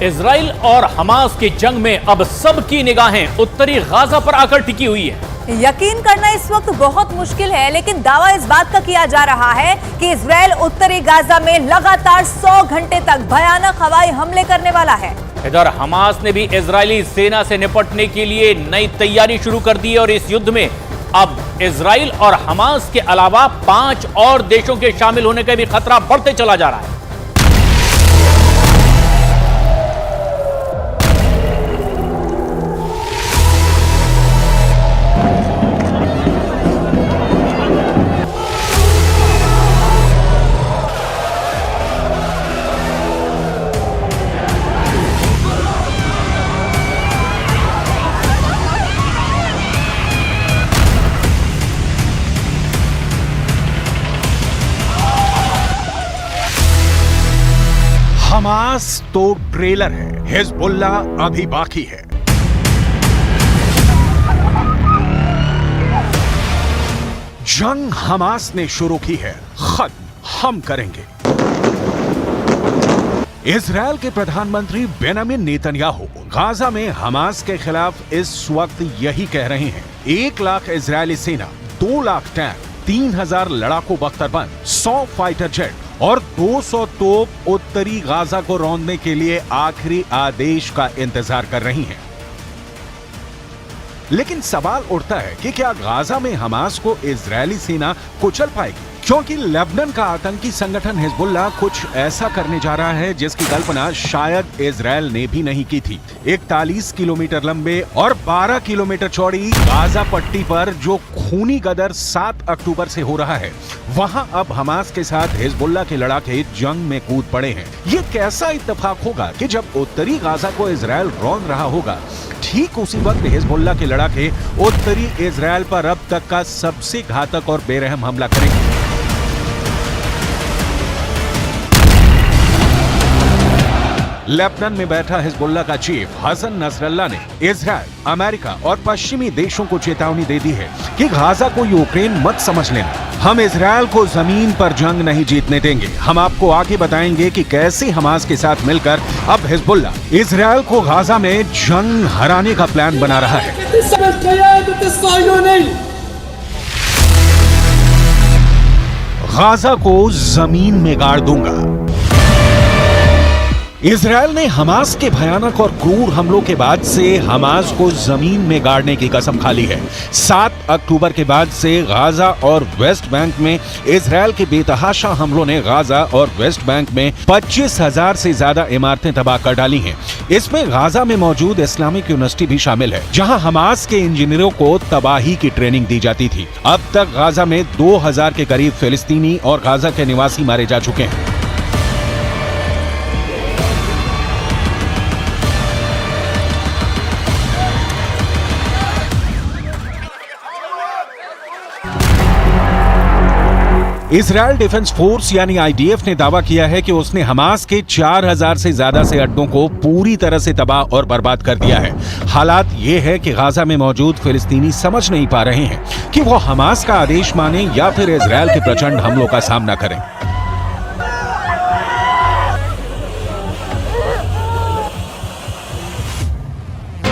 Israel और Hamas की जंग में अब सबकी निगाहें उत्तरी गाजा पर आकर टिकी हुई है। यकीन करना इस वक्त बहुत मुश्किल है, लेकिन दावा इस बात का किया जा रहा है कि इजराइल उत्तरी गाजा में लगातार 100 घंटे तक भयानक हवाई हमले करने वाला है। इधर हमास ने भी इजरायली सेना से निपटने के लिए नई तैयारी शुरू कर दी है और इस युद्ध में अब इजराइल और हमास के अलावा 5 और देशों के शामिल होने का भी खतरा बढ़ते चला जा रहा है। हमास तो ट्रेलर है, हिजबुल्ला अभी बाकी है। जंग हमास ने शुरू की है, खत्म हम करेंगे। इजराइल के प्रधानमंत्री बेंजामिन नेतन्याहू गाजा में हमास के खिलाफ इस वक्त यही कह रहे हैं। 1 लाख इजरायली सेना, 2 लाख टैंक, 3000 लड़ाकू बख्तरबंद, 100 फाइटर जेट और 200 तोप उत्तरी गाजा को रौंदने के लिए आखिरी आदेश का इंतजार कर रही हैं। लेकिन सवाल उठता है कि क्या गाजा में हमास को इजरायली सेना कुचल पाएगी? क्योंकि लेबनान का आतंकी संगठन हिजबुल्ला कुछ ऐसा करने जा रहा है जिसकी कल्पना शायद इजराइल ने भी नहीं की थी। 41 किलोमीटर लंबे और 12 किलोमीटर चौड़ी गाजा पट्टी पर जो खूनी गदर 7 अक्टूबर से हो रहा है, वहां अब हमास के साथ हिजबुल्ला के लड़ाके जंग में कूद पड़े हैं। ये कैसा इत्तेफाक होगा कि जब उत्तरी गाजा को इजराइल रौंद रहा होगा, ठीक उसी वक्त हिजबुल्ला के लड़ाके उत्तरी इजराइल पर अब तक का सबसे घातक और बेरहम हमला करेंगे। लेबनान में बैठा हिजबुल्ला का चीफ हसन नसरल्ला ने इजराइल, अमेरिका और पश्चिमी देशों को चेतावनी दे दी है कि गाजा को यूक्रेन मत समझ लेना। हम इजराइल को जमीन पर जंग नहीं जीतने देंगे। हम आपको आगे बताएंगे कि कैसे हमास के साथ मिलकर अब हिजबुल्ला इजराइल को गाजा में जंग हराने का प्लान बना रहा है। गाजा को जमीन में गाड़ दूंगा। इजराइल ने हमास के भयानक और क्रूर हमलों के बाद से हमास को जमीन में गाड़ने की कसम खा ली है। 7 अक्टूबर के बाद से गाजा और वेस्ट बैंक में इजराइल के बेतहाशा हमलों ने गाजा और वेस्ट बैंक में 25,000 से ज्यादा इमारतें तबाह कर डाली हैं। इसमें गाजा में मौजूद इस्लामिक यूनिवर्सिटी भी शामिल है, जहां हमास के इंजीनियरों को तबाही की ट्रेनिंग दी जाती थी। अब तक गाजा में 2000 के करीब फिलिस्तीनी और गाजा के निवासी मारे जा चुके हैं। इजराइल डिफेंस फोर्स यानी आईडीएफ ने दावा किया है कि उसने हमास के 4000 से ज्यादा से अड्डों को पूरी तरह से तबाह और बर्बाद कर दिया है। हालात ये है कि गाजा में मौजूद फिलिस्तीनी समझ नहीं पा रहे हैं कि वो हमास का आदेश माने या फिर इजराइल के प्रचंड हमलों का सामना करें।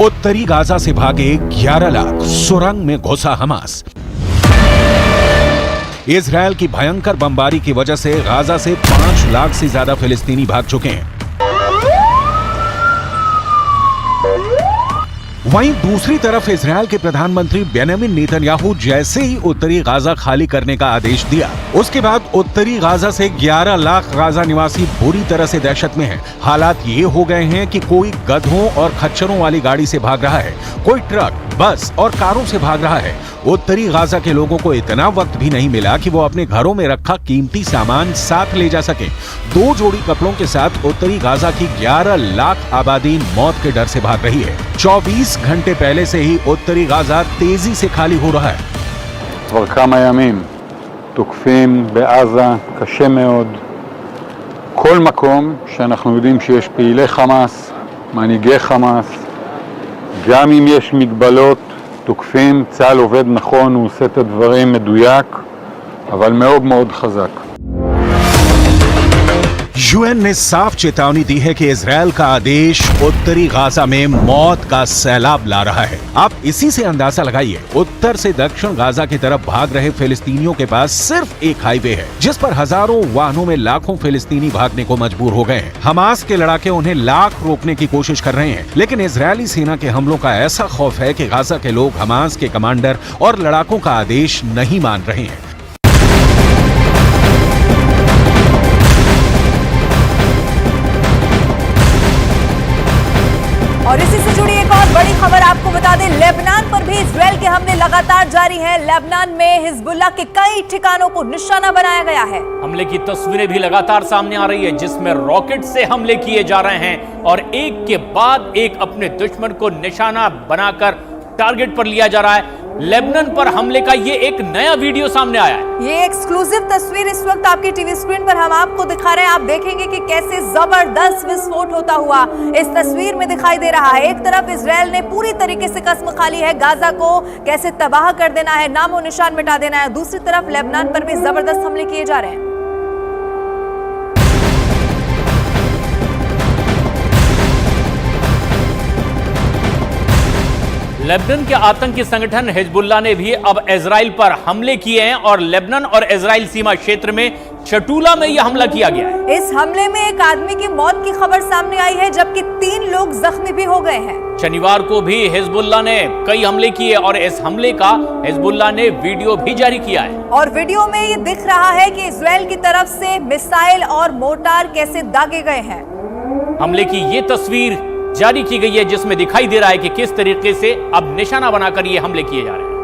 उत्तरी गाजा से भागे 11 लाख, सुरंग में घुसा हमास। इजराइल की भयंकर बमबारी की वजह से गाजा से 5 लाख से ज्यादा फिलिस्तीनी भाग चुके हैं। वहीं दूसरी तरफ इजराइल के प्रधानमंत्री बेंजामिन नेतन्याहू जैसे ही उत्तरी गाजा खाली करने का आदेश दिया, उसके बाद उत्तरी गाजा से 11 लाख गाजा निवासी बुरी तरह से दहशत में हैं। हालात ये हो गए हैं कि कोई गधों और खच्चरों वाली गाड़ी से भाग रहा है, कोई ट्रक, बस और कारों से भाग रहा है। उत्तरी गाजा के लोगों को इतना वक्त भी नहीं मिला कि वो अपने घरों में रखा कीमती सामान साथ ले जा सके। 2 जोड़ी कपड़ों के साथ उत्तरी गाजा की 11 लाख आबादी मौत के डर से भाग रही है। 24 घंटे पहले से ही उत्तरी गाजा तेजी से खाली हो रहा है। כבר כמה ימים תוקפים בעזה קשה מאוד. כל מקום שאנחנו יודעים שיש פעילי חמאס, מנהיגי חמאס, גם אם יש מגבלות, תוקפים. צה"ל עובד נכון, הוא עושה את הדברים מדויק, אבל מאוד מאוד חזק. यूएन ने साफ चेतावनी दी है कि इजरायल का आदेश उत्तरी गाजा में मौत का सैलाब ला रहा है। आप इसी से अंदाजा लगाइए, उत्तर से दक्षिण गाजा की तरफ भाग रहे फिलिस्तीनियों के पास सिर्फ एक हाईवे है जिस पर हजारों वाहनों में लाखों फिलिस्तीनी भागने को मजबूर हो गए हैं। हमास के लड़ाके उन्हें लाख रोकने की कोशिश कर रहे हैं, लेकिन इजरायली सेना के हमलों का ऐसा खौफ है कि गाजा के लोग हमास के कमांडर और लड़ाकों का आदेश नहीं मान रहे हैं। और इसी से जुड़ी एक और बड़ी खबर आपको बता दें, लेबनान पर भी इजरायल के हमले लगातार जारी हैं। लेबनान में हिजबुल्लाह के कई ठिकानों को निशाना बनाया गया है। हमले की तस्वीरें भी लगातार सामने आ रही है जिसमें रॉकेट से हमले किए जा रहे हैं और एक के बाद एक अपने दुश्मन को निशाना बनाकर टारगेट पर लिया जा रहा है। लेबनान पर हमले का ये एक नया वीडियो सामने आया है। ये एक्सक्लूसिव तस्वीर इस वक्त आपकी टीवी स्क्रीन पर हम आपको दिखा रहे हैं। आप देखेंगे कि कैसे जबरदस्त विस्फोट होता हुआ इस तस्वीर में दिखाई दे रहा है। एक तरफ इजरायल ने पूरी तरीके से कसम खा ली है गाजा को कैसे तबाह कर देना है, नामो निशान मिटा देना है। दूसरी तरफ लेबनान पर भी जबरदस्त हमले किए जा रहे हैं। लेबनान के आतंकी संगठन हिजबुल्लाह ने भी अब इजराइल पर हमले किए हैं और लेबनान और इजराइल सीमा क्षेत्र में चटूला में यह हमला किया गया है। इस हमले में एक आदमी की मौत की खबर सामने आई है जबकि 3 लोग जख्मी भी हो गए हैं। शनिवार को भी हिजबुल्लाह ने कई हमले किए और इस हमले का हिजबुल्लाह ने वीडियो भी जारी किया है। और वीडियो में ये दिख रहा है कि इजराइल की तरफ से मिसाइल और मोर्टार कैसे दागे गए हैं। हमले की ये तस्वीर जारी की गई है जिसमें दिखाई दे रहा है कि किस तरीके से अब निशाना बनाकर ये हमले किए जा रहे हैं।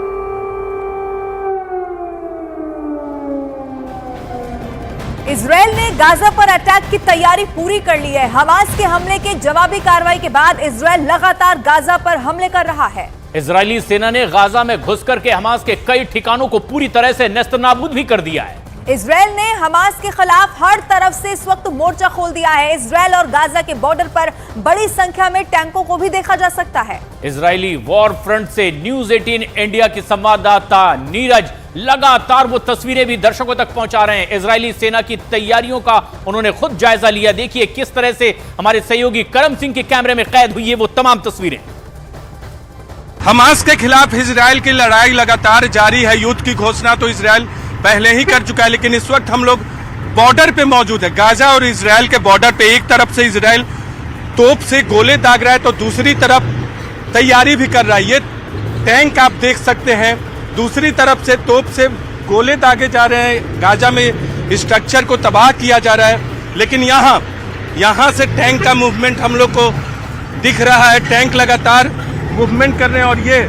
इजरायल ने गाजा पर अटैक की तैयारी पूरी कर ली है। हमास के हमले के जवाबी कार्रवाई के बाद इजरायल लगातार गाजा पर हमले कर रहा है। इजरायली सेना ने गाजा में घुसकर के हमास के कई ठिकानों को पूरी तरह से नेस्तनाबूद भी कर दिया है। इजरायल ने हमास के खिलाफ हर तरफ से इस वक्त मोर्चा खोल दिया है। इजरायल और गाजा के बॉर्डर पर बड़ी संख्या में टैंकों को भी देखा जा सकता है। इजरायली वॉर फ्रंट से न्यूज 18 इंडिया की संवाददाता नीरज लगातार वो तस्वीरें भी दर्शकों तक पहुंचा रहे हैं। इजरायली सेना की तैयारियों का उन्होंने खुद जायजा लिया। देखिए किस तरह से हमारे सहयोगी करम सिंह के कैमरे में कैद हुई है वो तमाम तस्वीरें। हमास के खिलाफ इजरायल की लड़ाई लगातार जारी है। युद्ध की घोषणा तो इजरायल पहले ही कर चुका है, लेकिन इस वक्त हम लोग बॉर्डर पे मौजूद है। गाजा और इजरायल के बॉर्डर पे एक तरफ से इजरायल तोप से गोले दाग रहा है तो दूसरी तरफ तैयारी भी कर रहा है। ये टैंक आप देख सकते हैं, दूसरी तरफ से तोप से गोले दागे जा रहे हैं। गाजा में स्ट्रक्चर को तबाह किया जा रहा है, लेकिन यहाँ से टैंक का मूवमेंट हम लोग को दिख रहा है। टैंक लगातार मूवमेंट कर रहे हैं और ये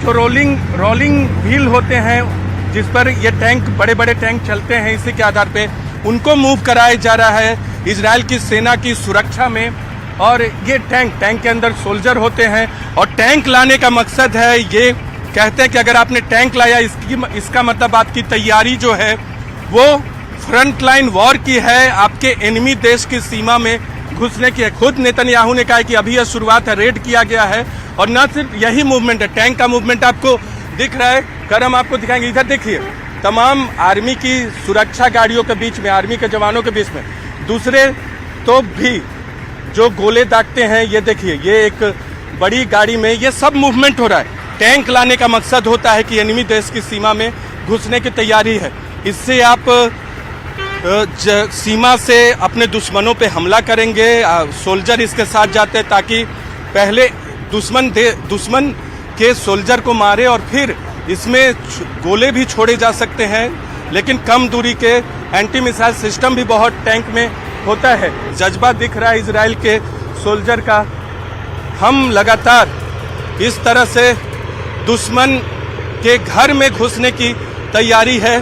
जो रोलिंग व्हील होते हैं जिस पर ये टैंक बड़े बड़े टैंक चलते हैं, इसी के आधार पे उनको मूव कराया जा रहा है इजरायल की सेना की सुरक्षा में। और ये टैंक के अंदर सोल्जर होते हैं और टैंक लाने का मकसद है, ये कहते हैं कि अगर आपने टैंक लाया इसका मतलब आपकी तैयारी जो है वो फ्रंट लाइन वॉर की है, आपके एनिमी देश की सीमा में घुसने की है। खुद नेतन्याहू ने कहा है कि अभी यह शुरुआत है, रेड किया गया है। और न सिर्फ यही मूवमेंट है, टैंक का मूवमेंट आपको दिख रहा है। करम आपको दिखाएंगे, इधर देखिए तमाम आर्मी की सुरक्षा गाड़ियों के बीच में, आर्मी के जवानों के बीच में दूसरे तोप भी जो गोले दागते हैं, ये देखिए ये एक बड़ी गाड़ी में ये सब मूवमेंट हो रहा है। टैंक लाने का मकसद होता है कि एनिमी देश की सीमा में घुसने की तैयारी है। इससे आप सीमा से अपने दुश्मनों पे हमला करेंगे। सोल्जर इसके साथ जाते हैं ताकि पहले दुश्मन के सोल्जर को मारे और फिर इसमें गोले भी छोड़े जा सकते हैं, लेकिन कम दूरी के एंटी मिसाइल सिस्टम भी बहुत टैंक में होता है। जज्बा दिख रहा है इजराइल के सोल्जर का। हम लगातार इस तरह से दुश्मन के घर में घुसने की तैयारी है।